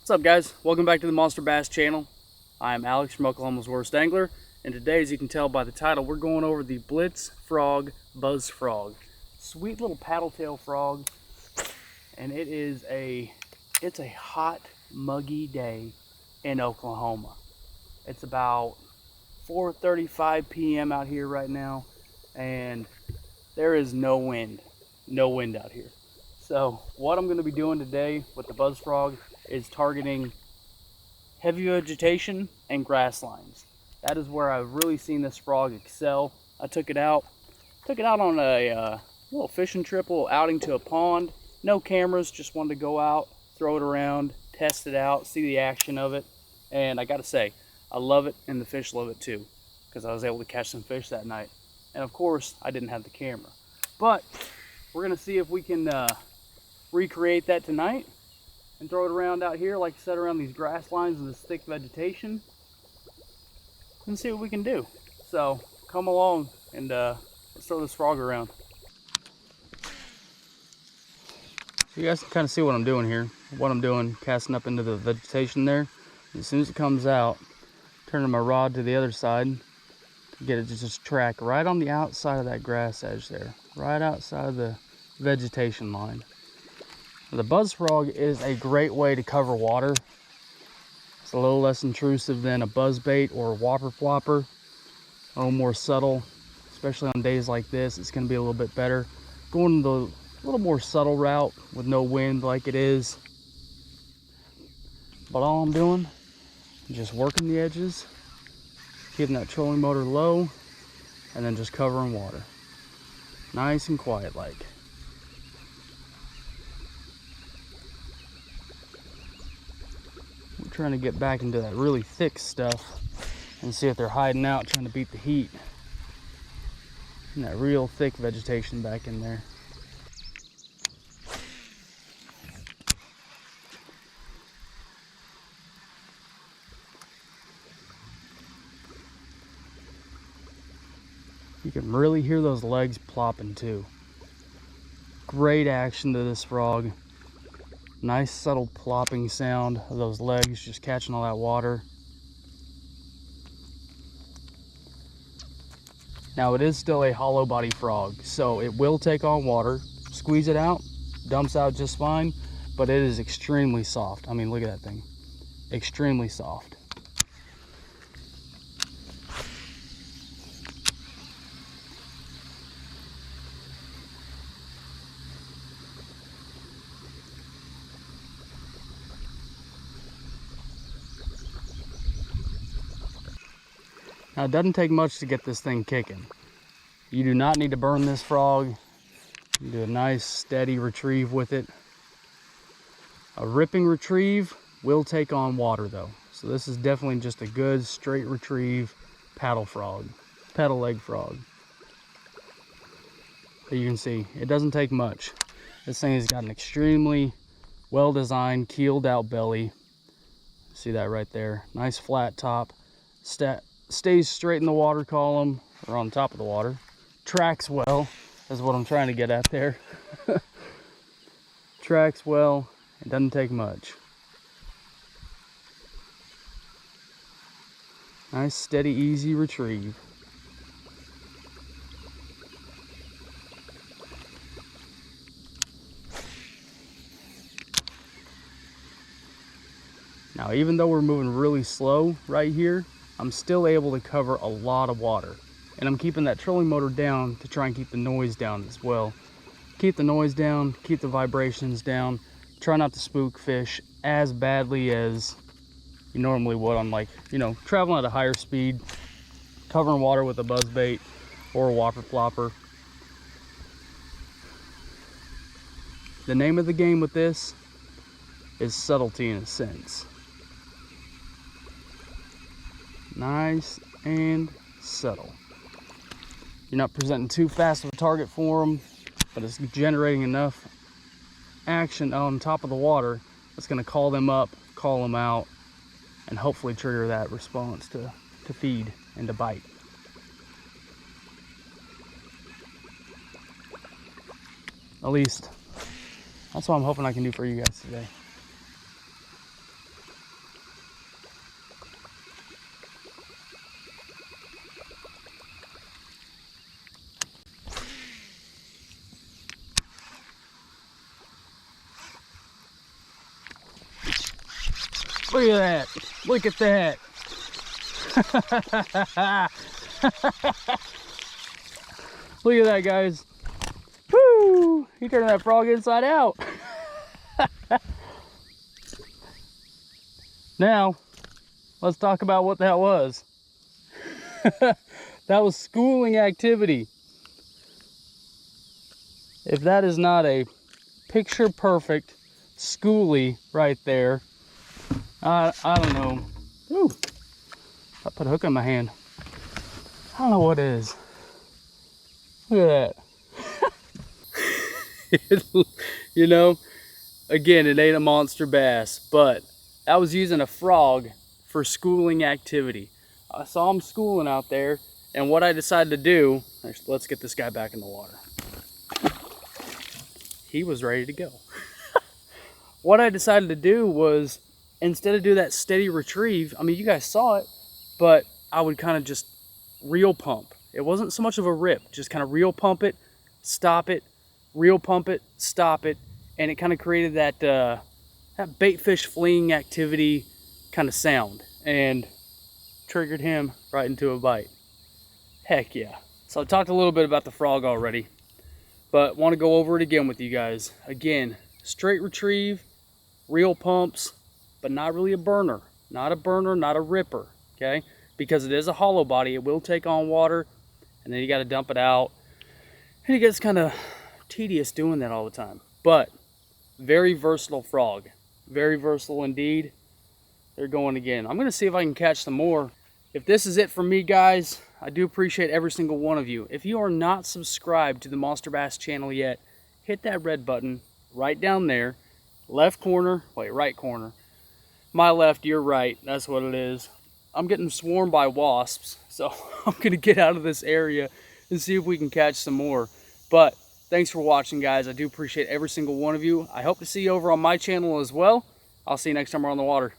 What's up, guys? Welcome back to the Monster Bass channel. I'm Alex from Oklahoma's Worst Angler, and today, as you can tell by the title, we're going over the Blitz Frog Buzz Phrog. Sweet little paddle tail frog, and it's a hot, muggy day in Oklahoma. It's about 4:35 p.m. out here right now, and there is no wind out here. So what I'm going to be doing today with the Buzz Phrog is targeting heavy vegetation and grass lines. That is where I've really seen this frog excel. I took it out on a little fishing trip, a little outing to a pond. No cameras, just wanted to go out, throw it around, test it out, see the action of it. And I gotta say, I love it, and the fish love it too, because I was able to catch some fish that night. And of course, I didn't have the camera. But we're gonna see if we can recreate that tonight and throw it around out here, like I said, around these grass lines and this thick vegetation, and see what we can do. So come along and let's throw this frog around. So you guys can kind of see what I'm doing here. What I'm doing, casting up into the vegetation there. As soon as it comes out, turning my rod to the other side to get it to just track right on the outside of that grass edge there, right outside of the vegetation line. The Buzz Phrog is a great way to cover water. It's a little less intrusive than a buzz bait or a whopper flopper. A little more subtle, especially on days like this. It's going to be a little bit better. Going the little more subtle route with no wind like it is. But all I'm doing is just working the edges, keeping that trolling motor low, and then just covering water. Nice and quiet like. Trying to get back into that really thick stuff and see if they're hiding out, trying to beat the heat. And that real thick vegetation back in there. You can really hear those legs plopping too. Great action to this frog. Nice subtle plopping sound of those legs just catching all that water. Now it is still a hollow body frog, so it will take on water. Squeeze it out, dumps out just fine, but it is extremely soft. I mean, look at that thing. Extremely soft. Now it doesn't take much to get this thing kicking. You do not need to burn this frog. You do a nice steady retrieve with it. A ripping retrieve will take on water though. So this is definitely just a good straight retrieve paddle leg frog. But you can see, it doesn't take much. This thing has got an extremely well designed keeled out belly. See that right there? Nice flat top. Stays straight in the water column, or on top of the water. Tracks well, is what I'm trying to get at there. Tracks well, it doesn't take much. Nice, steady, easy retrieve. Now, even though we're moving really slow right here, I'm still able to cover a lot of water. And I'm keeping that trolling motor down to try and keep the noise down as well. Keep the noise down, keep the vibrations down. Try not to spook fish as badly as you normally would on, like, you know, traveling at a higher speed, covering water with a buzz bait or a whopper flopper. The name of the game with this is subtlety in a sense. Nice and subtle. You're not presenting too fast of a target for them, but it's generating enough action on top of the water that's going to call them up, call them out, and hopefully trigger that response to feed and to bite. At least that's what I'm hoping I can do for you guys today. Look at that. Look at that. Look at that, guys. Woo! He turned that frog inside out. Now, let's talk about what that was. That was schooling activity. If that is not a picture perfect schoolie right there, I don't know. Ooh, I put a hook in my hand. I don't know what it is. Look at that. You know, again, it ain't a monster bass, but I was using a frog for schooling activity. I saw him schooling out there, and what I decided to do, let's get this guy back in the water. He was ready to go. What I decided to do was, instead of do that steady retrieve, I mean, you guys saw it, but I would kind of just reel pump. It wasn't so much of a rip, just kind of reel pump it, stop it, reel pump it, stop it, and it kind of created that that bait fish fleeing activity kind of sound, and triggered him right into a bite. Heck yeah. So I talked a little bit about the frog already, but want to go over it again with you guys. Again, straight retrieve, reel pumps, but not really a burner. Not a burner, not a ripper, okay? Because it is a hollow body, it will take on water, and then you got to dump it out. And it gets kind of tedious doing that all the time. But very versatile frog. Very versatile indeed. They're going again. I'm going to see if I can catch some more. If this is it for me, guys, I do appreciate every single one of you. If you are not subscribed to the Monster Bass channel yet, hit that red button right down there. Left corner, wait, right corner. My left, your right, that's what it is. I'm getting swarmed by wasps, so I'm going to get out of this area and see if we can catch some more. But thanks for watching, guys. I do appreciate every single one of you. I hope to see you over on my channel as well. I'll see you next time we're on the water.